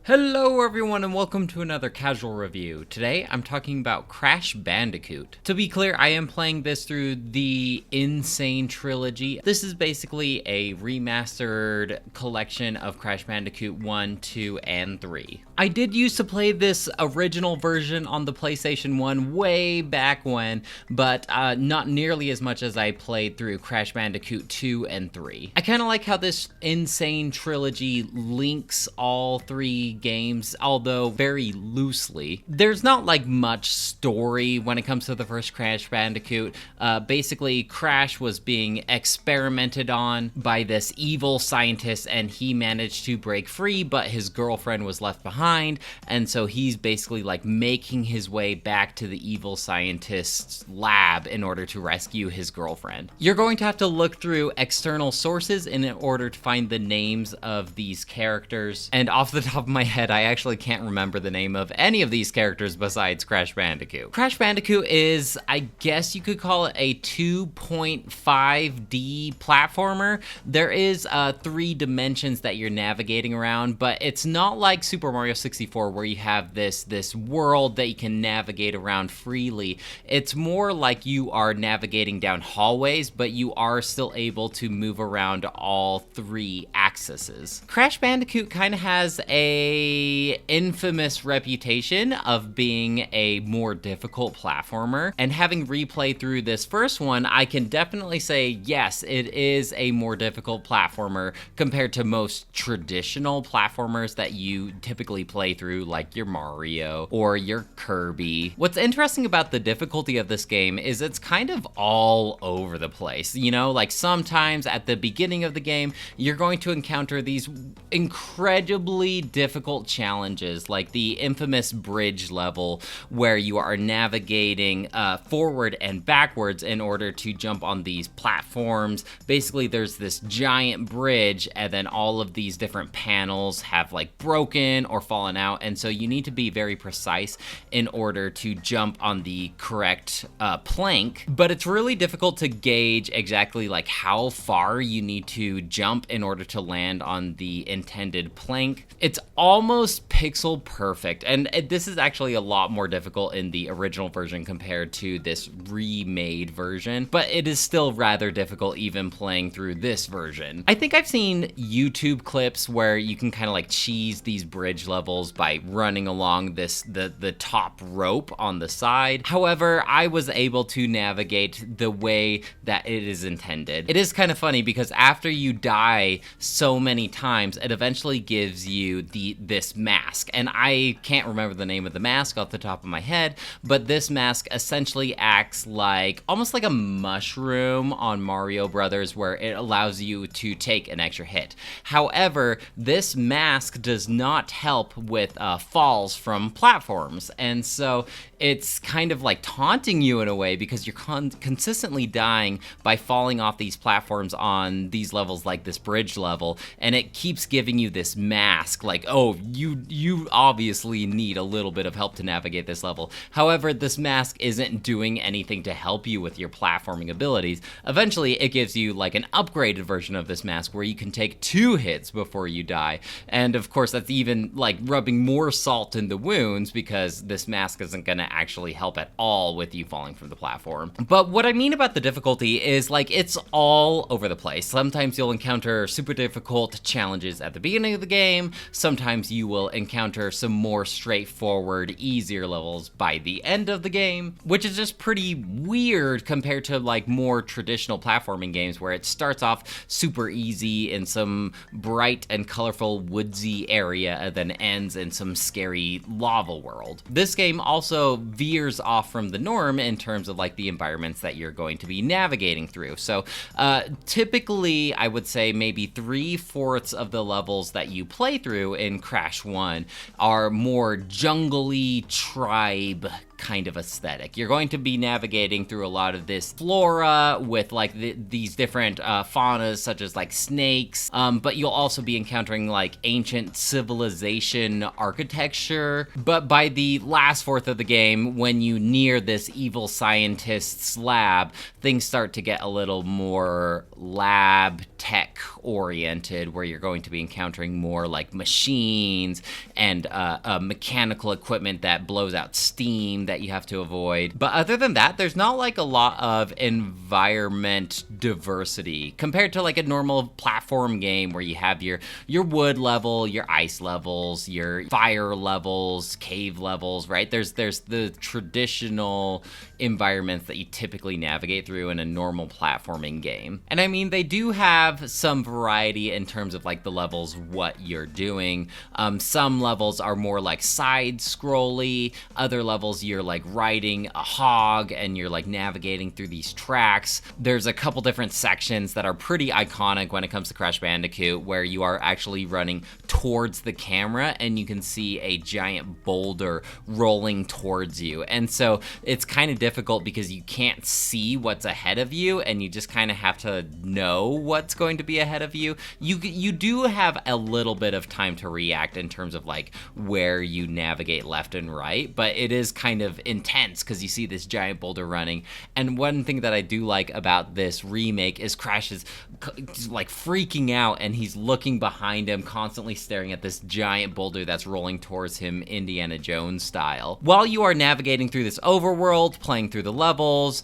Hello everyone and welcome to another casual review. Today I'm talking about Crash Bandicoot. To be clear, I am playing this through the Sane Trilogy. This is basically a remastered collection of Crash Bandicoot 1, 2, and 3. I did used to play this original version on the PlayStation 1 way back when, but not nearly as much as I played through Crash Bandicoot 2 and 3. I kind of like how this Sane Trilogy links all three games, although very loosely. There's not like much story when it comes to the first Crash Bandicoot. Basically, Crash was being experimented on by this evil scientist and he managed to break free, but his girlfriend was left behind, and so he's basically like making his way back to the evil scientist's lab in order to rescue his girlfriend. You're going to have to look through external sources in order to find the names of these characters, and off the top of my head, I actually can't remember the name of any of these characters besides Crash Bandicoot. Crash Bandicoot is, I guess you could call it a 2.5D platformer. There is 3 dimensions that you're navigating around, but it's not like Super Mario 64 where you have this world that you can navigate around freely. It's more like you are navigating down hallways, but you are still able to move around all 3 axes. Crash Bandicoot kind of has a infamous reputation of being a more difficult platformer, and having replayed through this first one, I can definitely say yes, it is a more difficult platformer compared to most traditional platformers that you typically play through, like your Mario or your Kirby. What's interesting about the difficulty of this game is it's kind of all over the place. You know, like sometimes at the beginning of the game, you're going to encounter these incredibly difficult challenges, like the infamous bridge level where you are navigating forward and backwards in order to jump on these platforms. Basically, there's this giant bridge, and then all of these different panels have like broken or fallen out, and so you need to be very precise in order to jump on the correct plank. But it's really difficult to gauge exactly like how far you need to jump in order to land on the intended plank. It's almost pixel perfect, and this is actually a lot more difficult in the original version compared to this remade version, but it is still rather difficult even playing through this version. I think I've seen YouTube clips where you can kind of like cheese these bridge levels by running along the top rope on the side. However, I was able to navigate the way that it is intended. It is kind of funny because after you die so many times, it eventually gives you this mask, and I can't remember the name of the mask off the top of my head, but this mask essentially acts like almost like a mushroom on Mario Brothers, where it allows you to take an extra hit. However, this mask does not help with falls from platforms, and so it's kind of like taunting you in a way because you're consistently dying by falling off these platforms on these levels, like this bridge level, and it keeps giving you this mask like, oh, you obviously need a little bit of help to navigate this level. However, this mask isn't doing anything to help you with your platforming abilities. Eventually, it gives you like an upgraded version of this mask where you can take 2 hits before you die, and of course that's even like rubbing more salt in the wounds because this mask isn't gonna actually help at all with you falling from the platform. But what I mean about the difficulty is like it's all over the place. Sometimes you'll encounter super difficult challenges at the beginning of the game, sometimes you will encounter some more straightforward, easier levels by the end of the game, which is just pretty weird compared to like more traditional platforming games where it starts off super easy in some bright and colorful woodsy area and then ends in some scary lava world. This game also veers off from the norm in terms of like the environments that you're going to be navigating through. So typically I would say maybe 3/4 of the levels that you play through in Crash 1 are more jungly tribe kind of aesthetic. You're going to be navigating through a lot of this flora with like these different faunas such as like snakes, but you'll also be encountering like ancient civilization architecture. But by the last fourth of the game, when you near this evil scientist's lab, things start to get a little more lab tech oriented, where you're going to be encountering more like machines and mechanical equipment that blows out steam that you have to avoid. But other than that, there's not like a lot of environment diversity compared to like a normal platform game where you have your wood level, your ice levels, your fire levels, cave levels, right? There's the traditional environments that you typically navigate through in a normal platforming game. And I mean, they do have some variety in terms of like the levels, what you're doing. Some levels are more like side scrolly, other levels you're like riding a hog and you're like navigating through these tracks. There's a couple different sections that are pretty iconic when it comes to Crash Bandicoot, where you are actually running towards the camera and you can see a giant boulder rolling towards you. And so it's kind of difficult because you can't see what's ahead of you, and you just kind of have to know what's going to be ahead of you. You do have a little bit of time to react in terms of like where you navigate left and right, but it is kind of intense because you see this giant boulder running. And one thing that I do like about this remake is Crash is like freaking out and he's looking behind him, constantly staring at this giant boulder that's rolling towards him, Indiana Jones style. While you are navigating through this overworld, playing through the levels,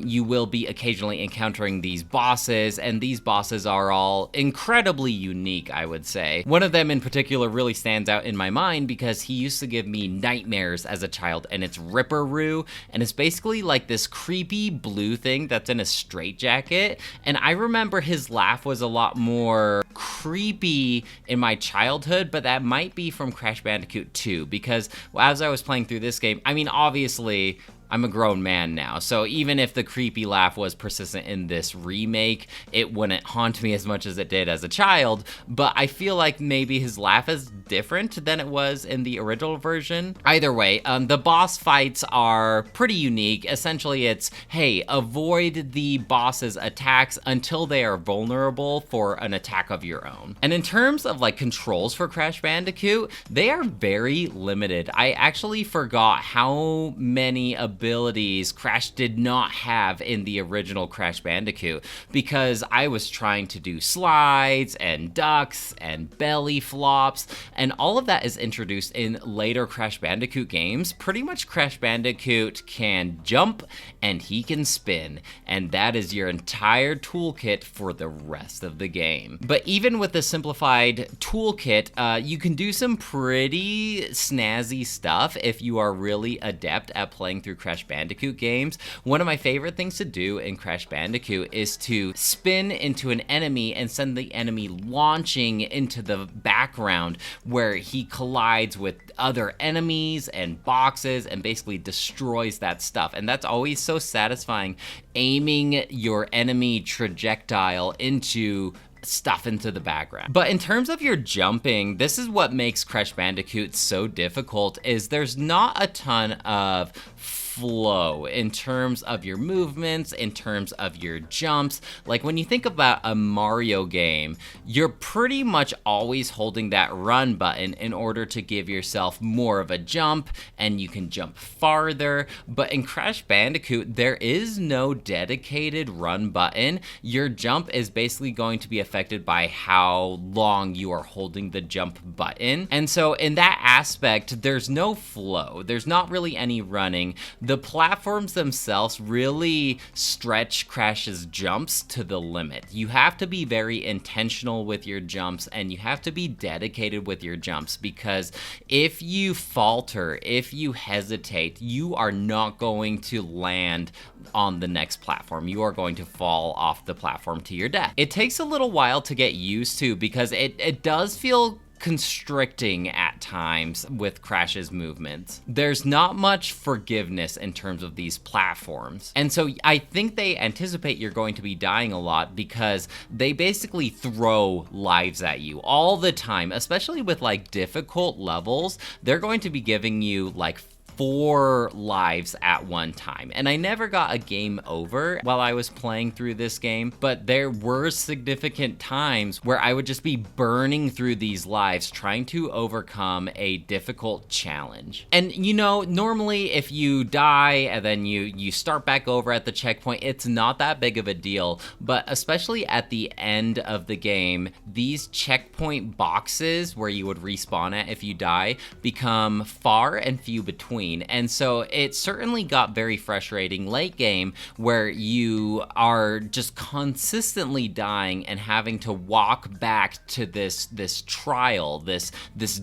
you will be occasionally encountering these bosses, and these bosses are all incredibly unique, I would say. One of them in particular really stands out in my mind because he used to give me nightmares as a child, and it's Ripperoo, and it's basically like this creepy blue thing that's in a straitjacket. And I remember his laugh was a lot more creepy in my childhood, but that might be from Crash Bandicoot 2, because as I was playing through this game, I mean, obviously I'm a grown man now, so even if the creepy laugh was persistent in this remake, it wouldn't haunt me as much as it did as a child. But I feel like maybe his laugh is different than it was in the original version. Either way, the boss fights are pretty unique. Essentially, it's, hey, avoid the boss's attacks until they are vulnerable for an attack of your own. And in terms of like controls for Crash Bandicoot, they are very limited. I actually forgot how many abilities Crash did not have in the original Crash Bandicoot, because I was trying to do slides and ducks and belly flops, and all of that is introduced in later Crash Bandicoot games. Pretty much Crash Bandicoot can jump and he can spin, and that is your entire toolkit for the rest of the game. But even with the simplified toolkit, you can do some pretty snazzy stuff if you are really adept at playing through Crash Bandicoot games. One of my favorite things to do in Crash Bandicoot is to spin into an enemy and send the enemy launching into the background, where he collides with other enemies and boxes and basically destroys that stuff. And that's always so satisfying, aiming your enemy projectile into stuff into the background. But in terms of your jumping, this is what makes Crash Bandicoot so difficult, is there's not a ton of flow in terms of your movements, in terms of your jumps. Like when you think about a Mario game, you're pretty much always holding that run button in order to give yourself more of a jump, and you can jump farther. But in Crash Bandicoot, there is no dedicated run button. Your jump is basically going to be affected by how long you are holding the jump button. And so in that aspect, there's no flow. There's not really any running. The platforms themselves really stretch Crash's jumps to the limit. You have to be very intentional with your jumps, and you have to be dedicated with your jumps, because if you falter, if you hesitate, you are not going to land on the next platform. You are going to fall off the platform to your death. It takes a little while to get used to, because it does feel constricting at times with Crash's movements. There's not much forgiveness in terms of these platforms. And so I think they anticipate you're going to be dying a lot, because they basically throw lives at you all the time, especially with like difficult levels. They're going to be giving you like 4 lives at one time. And I never got a game over while I was playing through this game, but there were significant times where I would just be burning through these lives trying to overcome a difficult challenge. And you know, normally if you die and then you start back over at the checkpoint, it's not that big of a deal, but especially at the end of the game, these checkpoint boxes where you would respawn at if you die become far and few between. And so it certainly got very frustrating late game where you are just consistently dying and having to walk back to this trial, this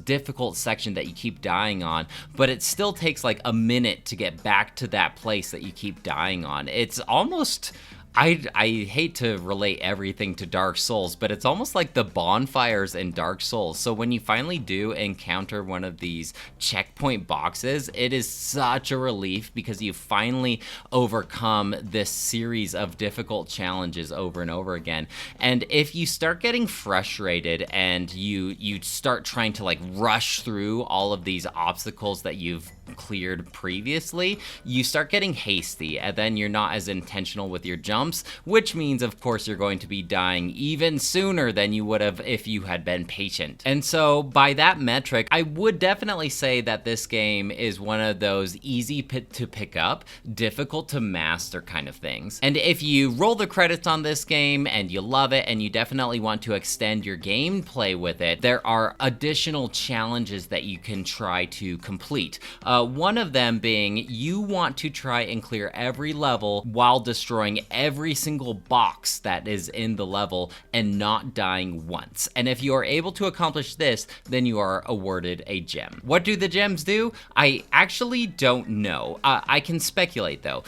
difficult section that you keep dying on, but it still takes like a minute to get back to that place that you keep dying on. It's almost, I hate to relate everything to Dark Souls, but it's almost like the bonfires in Dark Souls. So when you finally do encounter one of these checkpoint boxes, it is such a relief because you finally overcome this series of difficult challenges over and over again. And if you start getting frustrated and you start trying to like rush through all of these obstacles that you've cleared previously, you start getting hasty, and then you're not as intentional with your jumps, which means of course you're going to be dying even sooner than you would have if you had been patient. And so by that metric, I would definitely say that this game is one of those easy to pick up, difficult to master kind of things. And if you roll the credits on this game and you love it and you definitely want to extend your gameplay with it, there are additional challenges that you can try to complete. One of them being you want to try and clear every level while destroying every single box that is in the level and not dying once. And if you are able to accomplish this, then you are awarded a gem. What do the gems do? I actually don't know. I can speculate though.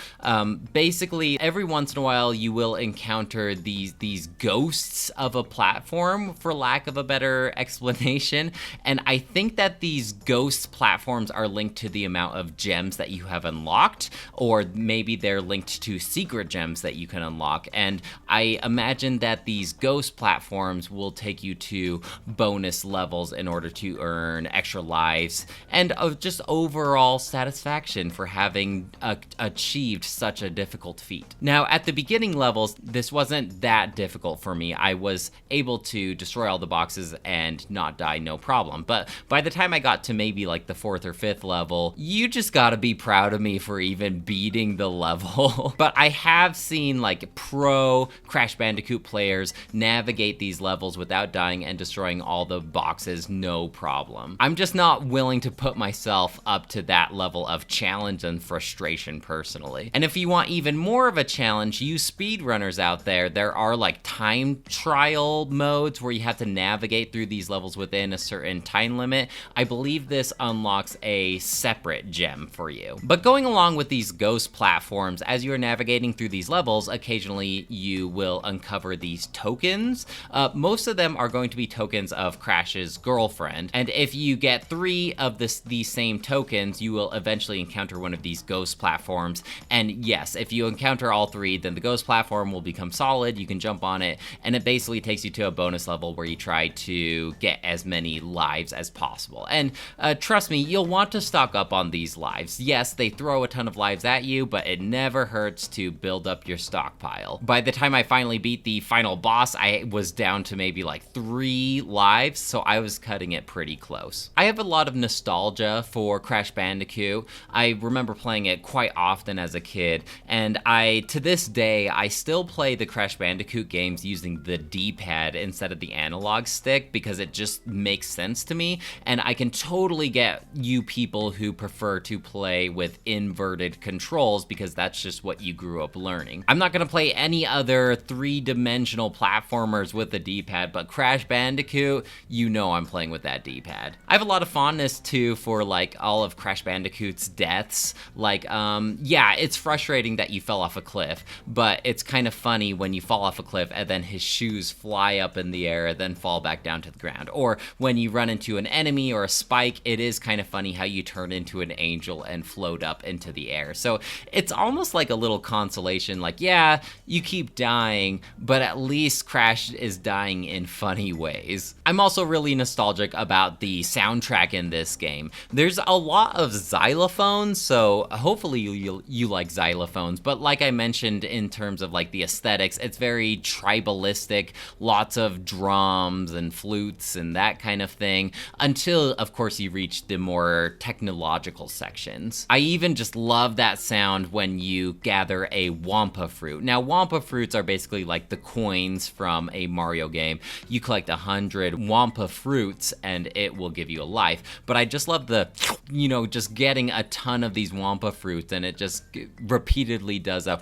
Basically, every once in a while you will encounter these ghosts of a platform, for lack of a better explanation. And I think that these ghost platforms are linked to the amount of gems that you have unlocked, or maybe they're linked to secret gems that you can unlock. And I imagine that these ghost platforms will take you to bonus levels in order to earn extra lives and just overall satisfaction for having achieved such a difficult feat. Now, at the beginning levels, this wasn't that difficult for me. I was able to destroy all the boxes and not die, no problem. But by the time I got to maybe like the 4th or 5th level, you just gotta be proud of me for even beating the level. But I have seen like pro Crash Bandicoot players navigate these levels without dying and destroying all the boxes, no problem. I'm just not willing to put myself up to that level of challenge and frustration personally. And if you want even more of a challenge, you speedrunners out there, there are like time trial modes where you have to navigate through these levels within a certain time limit. I believe this unlocks a separate gem for you. But going along with these ghost platforms, as you are navigating through these levels, occasionally you will uncover these tokens. Most of them are going to be tokens of Crash's girlfriend, and if you get 3 of these same tokens, you will eventually encounter one of these ghost platforms. And yes, if you encounter all 3, then the ghost platform will become solid, you can jump on it, and it basically takes you to a bonus level where you try to get as many lives as possible. And trust me, you'll want to stock up on these lives. Yes, they throw a ton of lives at you, but it never hurts to build up your stockpile. By the time I finally beat the final boss, I was down to maybe like 3 lives, so I was cutting it pretty close. I have a lot of nostalgia for Crash Bandicoot. I remember playing it quite often as a kid, and to this day, I still play the Crash Bandicoot games using the D-pad instead of the analog stick because it just makes sense to me, and I can totally get you people who prefer to play with inverted controls because that's just what you grew up learning. I'm not gonna play any other 3-dimensional platformers with the D-pad, but Crash Bandicoot, you know I'm playing with that D-pad. I have a lot of fondness too for like all of Crash Bandicoot's deaths. Like, yeah, it's frustrating that you fell off a cliff, but it's kind of funny when you fall off a cliff and then his shoes fly up in the air and then fall back down to the ground. Or when you run into an enemy or a spike, it is kind of funny how you turn into into an angel and float up into the air. So it's almost like a little consolation, like, yeah, you keep dying, but at least Crash is dying in funny ways. I'm also really nostalgic about the soundtrack in this game. There's a lot of xylophones, so hopefully you like xylophones, but like I mentioned, in terms of like the aesthetics, it's very tribalistic, lots of drums and flutes and that kind of thing, until of course you reach the more technological sections. I even just love that sound when you gather a Wampa fruit. Now, Wampa fruits are basically like the coins from a Mario game. You collect 100 Wampa fruits and it will give you a life. But I just love the, just getting a ton of these Wampa fruits, and it just repeatedly does a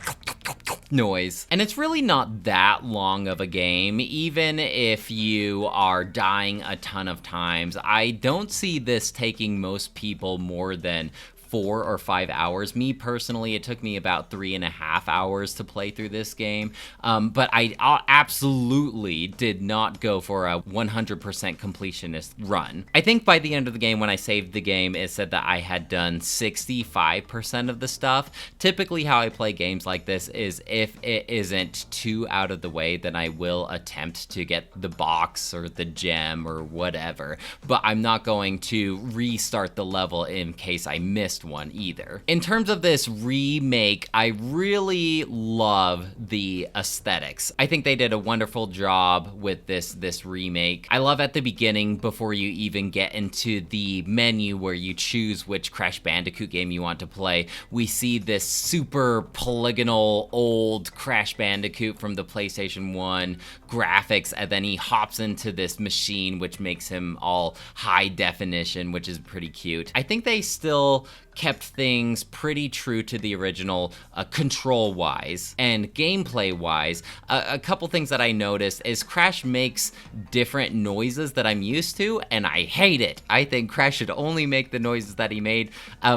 noise. And it's really not that long of a game, even if you are dying a ton of times. I don't see this taking most people more than 4 or 5 hours. Me personally, it took me about 3.5 hours to play through this game, but I absolutely did not go for a 100% completionist run. I think by the end of the game, when I saved the game, it said that I had done 65% of the stuff. Typically how I play games like this is if it isn't too out of the way, then I will attempt to get the box or the gem or whatever, but I'm not going to restart the level in case I missed one either. In terms of this remake, I really love the aesthetics. I think they did a wonderful job with this remake. I love at the beginning, before you even get into the menu where you choose which Crash Bandicoot game you want to play, we see this super polygonal old Crash Bandicoot from the PlayStation 1 graphics, and then he hops into this machine which makes him all high definition, which is pretty cute. I think they still kept things pretty true to the original, control-wise and gameplay-wise. A couple things that I noticed is Crash makes different noises that I'm used to, and I hate it. I think Crash should only make the noises that he made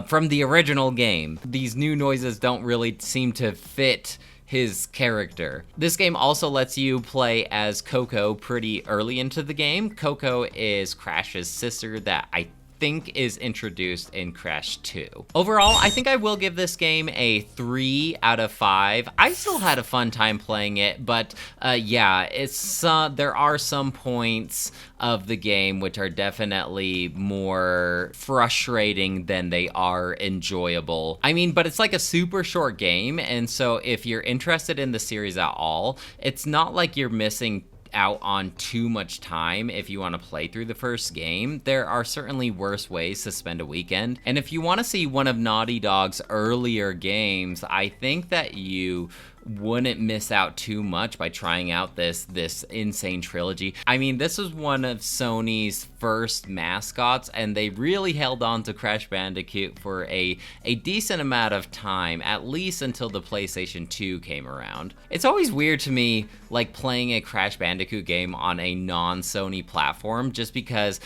from the original game. These new noises don't really seem to fit his character. This game also lets you play as Coco pretty early into the game. Coco is Crash's sister that I think is introduced in Crash 2. Overall, I think I will give this game a 3 out of 5. I still had a fun time playing it, but yeah, there are some points of the game which are definitely more frustrating than they are enjoyable. I mean, but it's like a super short game, and so if you're interested in the series at all, it's not like you're missing out on too much time if you want to play through the first game. There are certainly worse ways to spend a weekend, and if you want to see one of Naughty Dog's earlier games, I think that you wouldn't miss out too much by trying out this Insane Trilogy. I mean, this was one of Sony's first mascots, and they really held on to Crash Bandicoot for a decent amount of time, at least until the PlayStation 2 came around. It's always weird to me, like, playing a Crash Bandicoot game on a non-Sony platform, just because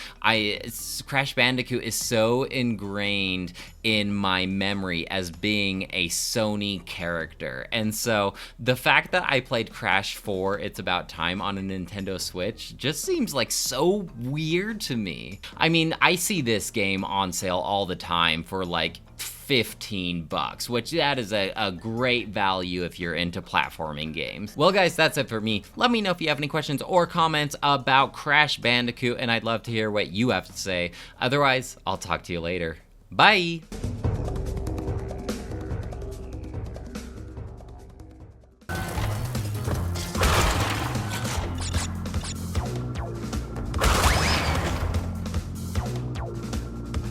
Crash Bandicoot is so ingrained in my memory as being a Sony character. And so the fact that I played Crash 4 It's About Time on a Nintendo Switch just seems like so weird to me. I mean, I see this game on sale all the time for like $15, which that is a great value if you're into platforming games. Well guys, that's it for me. Let me know if you have any questions or comments about Crash Bandicoot, and I'd love to hear what you have to say. Otherwise, I'll talk to you later. Bye!